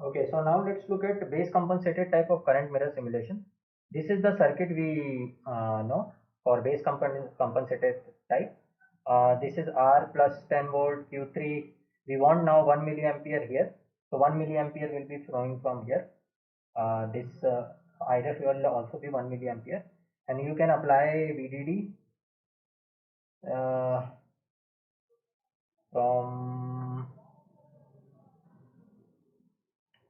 Okay, so now let's look at base compensated type of current mirror simulation. This is the circuit we know for base compensated type. This is R plus 10 volt Q3. We want now 1 milliampere here. So 1 milliampere will be flowing from here. This IREF will also be 1 milliampere, and you can apply VDD from.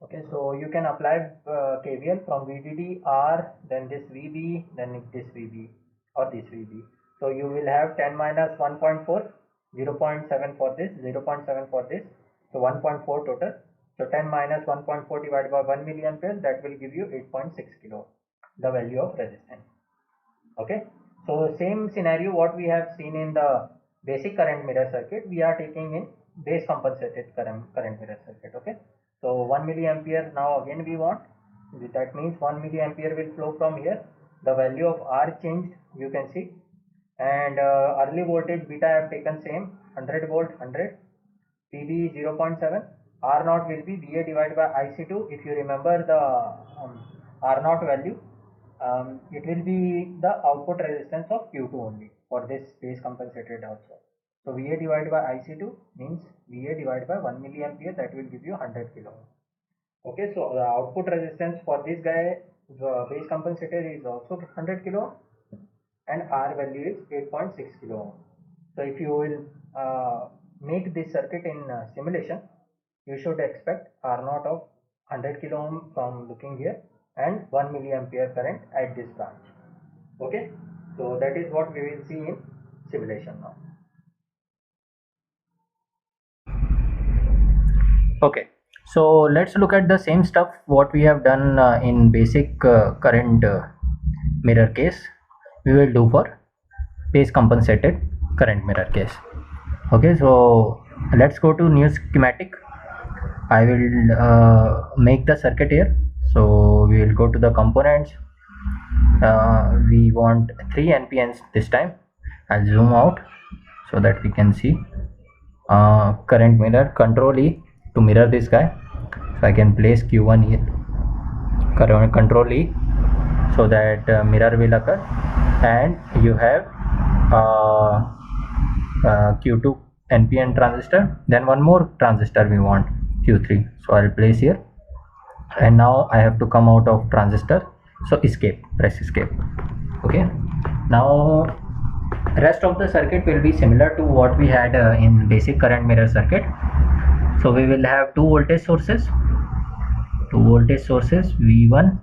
Okay, so you can apply KVL from VDD R, then this VB, then this VB or this VB. So you will have 10 minus 1.4, 0.7 for this, 0.7 for this, so 1.4 total. So 10 minus 1.4 divided by 1 milliampere, that will give you 8.6 kilo, the value of resistance. Okay, so same scenario what we have seen in the basic current mirror circuit, we are taking in base compensated current mirror circuit. Okay, so 1 milliampere now again we want, that means 1 milliampere will flow from here. The value of R changed, you can see, and early voltage beta I have taken same 100 volt 100, PB 0.7, R naught will be VA divided by IC2. If you remember the R naught value, it will be the output resistance of Q2 only for this base compensated also. So VA divided by IC2 means VA divided by 1 milliampere, that will give you 100 kilo. Okay, so the output resistance for this guy, the base compensator, is also 100 kilo, and R value is 8.6 kilo. So if you will make this circuit in simulation, you should expect R naught of 100 kilo ohm from looking here, and 1 milliampere current at this branch. Okay, so that is what we will see in simulation now. Okay, so let's look at the same stuff what we have done in basic current mirror case. We will do for base compensated current mirror case. Okay, so let's go to new schematic. I will make the circuit here. So we will go to the components. We want 3 NPNs this time. I'll zoom out so that we can see. Current mirror, control E to mirror this guy. So I can place Q1 here. Control E so that mirror will occur, and you have Q2 NPN transistor, then one more transistor we want, Q3. So I'll place here, and now I have to come out of transistor, so escape, press escape. Okay, now rest of the circuit will be similar to what we had in basic current mirror circuit. So we will have two voltage sources, V1.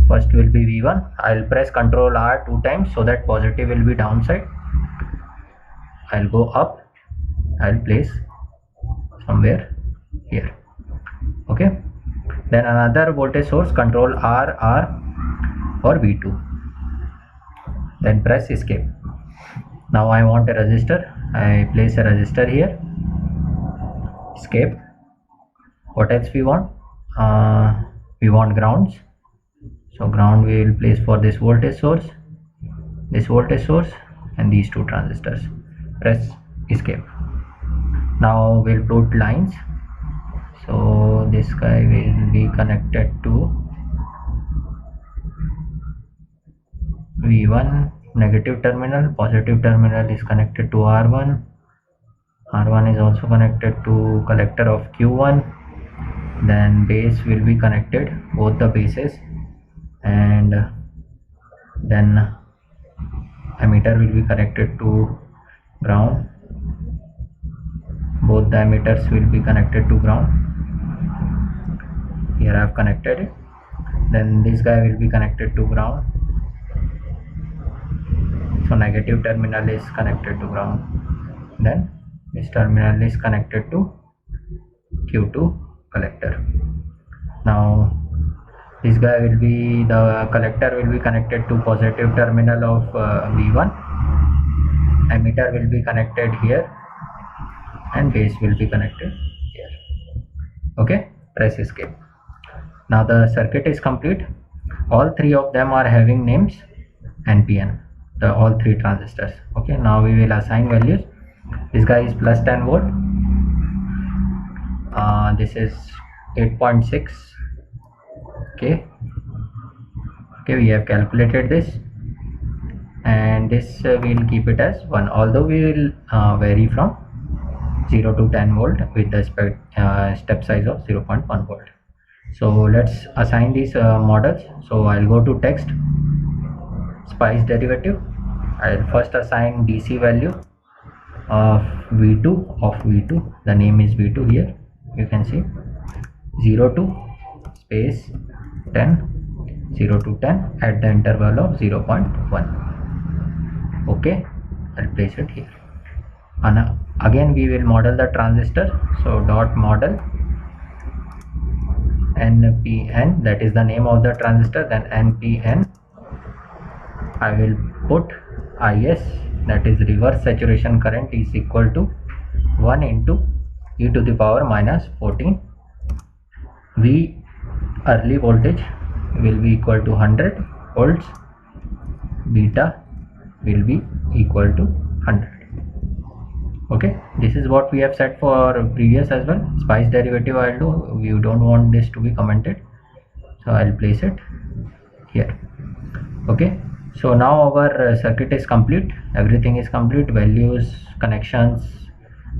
First will be V1. I'll press Ctrl R 2 times so that positive will be downside. I'll go up, I'll place somewhere here. Okay, then another voltage source, Ctrl R or V2, then press escape. Now I want a resistor, I place a resistor here, escape. What else we want? We want grounds, so ground we will place for this voltage source, and these two transistors. Press escape. Now we'll put lines, so this guy will be connected to V1 negative terminal, positive terminal is connected to R1 is also connected to collector of Q1, then base will be connected, both the bases, and then emitter will be connected to ground, both the emitters will be connected to ground. Here I have connected it, then this guy will be connected to ground, so negative terminal is connected to ground, then this terminal is connected to Q2 collector. Now this guy will be, the collector will be connected to positive terminal of V1, emitter will be connected here, and base will be connected here. Okay, press escape. Now the circuit is complete. All three of them are having names NPN, all three transistors. Okay, now we will assign values. This guy is plus 10 volt, this is 8.6. Okay, we have calculated this, and this we'll keep it as 1, although we will vary from 0 to 10 volt with the step size of 0.1 volt. So let's assign these models. So I'll go to text, spice derivative. I'll first assign DC value of V2. The name is V2 here. You can see 0 to space 10, 0 to 10 at the interval of 0.1. Okay, I'll place it here. And again we will model the transistor. So dot model NPN, that is the name of the transistor. Then NPN, I will put IS, that is reverse saturation current, is equal to 1 into e to the power minus 14. V early voltage will be equal to 100 volts. Beta will be equal to 100. Okay, this is what we have set for previous as well. Spice derivative I'll do. You don't want this to be commented, so I'll place it here. Okay, so now our circuit is complete. Everything is complete. Values, connections,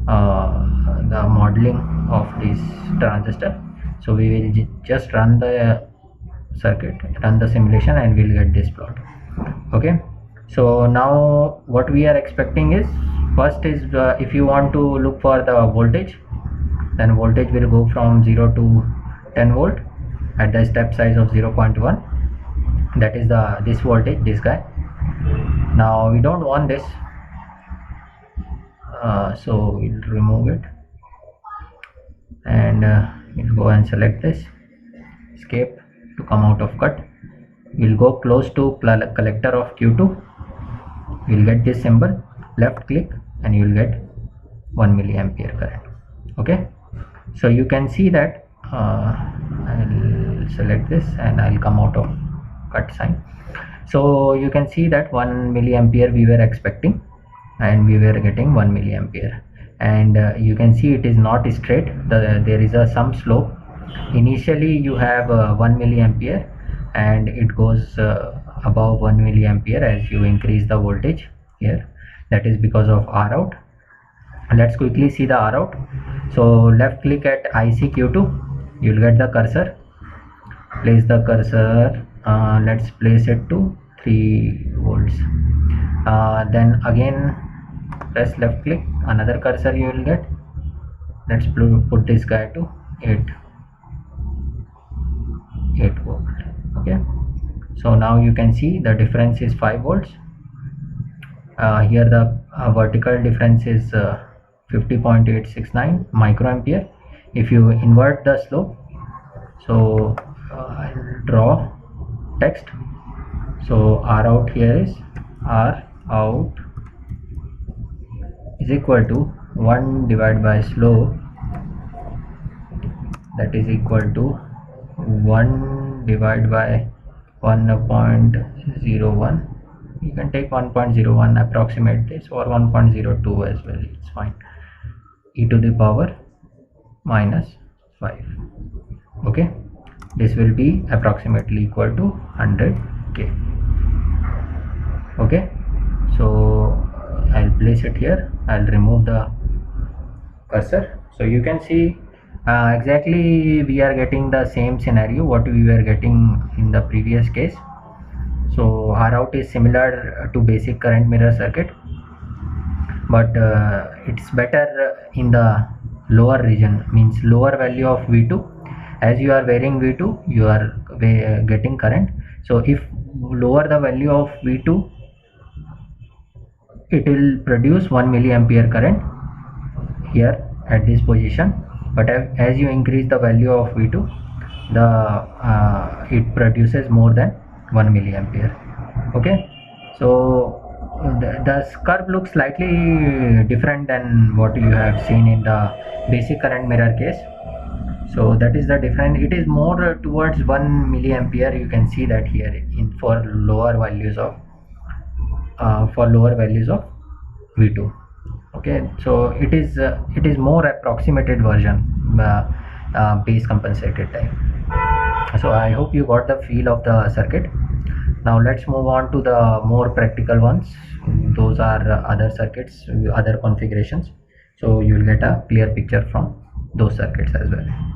the modeling of this transistor. So we will just run the circuit, run the simulation, and we'll get this plot. Okay, so now what we are expecting is, first is if you want to look for the voltage, then voltage will go from 0 to 10 volt at the step size of 0.1. that is this voltage, this guy. Now we don't want this, so we'll remove it, and we'll go and select this, escape to come out of cut. We'll go close to collector of Q2. We'll get this symbol, left click, and you'll get 1 milliampere current. Okay, so you can see that I'll select this and I'll come out of cut sign. So you can see that 1 milliampere we were expecting, and we were getting 1 milliampere. And you can see it is not straight. There is some slope. Initially you have 1 milliampere, and it goes above 1 milliampere as you increase the voltage here. That is because of R out. Let's quickly see the R out. So left click at ICQ2, you'll get the cursor. Place the cursor, let's place it to 3 volts. Then again press left click, another cursor you will get. Let's put this guy to 8 volt. Okay, so now you can see the difference is 5 volts. Here the vertical difference is 50.869 microampere. If you invert the slope, so I'll draw text. So R out here is R out is equal to 1 divided by slope, that is equal to 1 divided by 1.01. You can take 1.01, approximate this, or 1.02 as well, it's fine. E to the power minus 5. Okay, this will be approximately equal to 100K. Okay, so I'll place it here. I'll remove the cursor. So you can see exactly we are getting the same scenario what we were getting in the previous case. So R out is similar to basic current mirror circuit, but it's better in the lower region, means lower value of V2. As you are varying V2, you are getting current. So if lower the value of V2, it will produce 1 milliampere current here at this position. But as you increase the value of V2, it produces more than 1 milliampere. Okay, so the curve looks slightly different than what you have seen in the basic current mirror case. So that is the difference. It is more towards 1 milliampere. You can see that here for lower values of V2. Okay, so it is more approximated version. base compensated time. So I hope you got the feel of the circuit. Now let's move on to the more practical ones. Those are other circuits, other configurations. So you will get a clear picture from those circuits as well.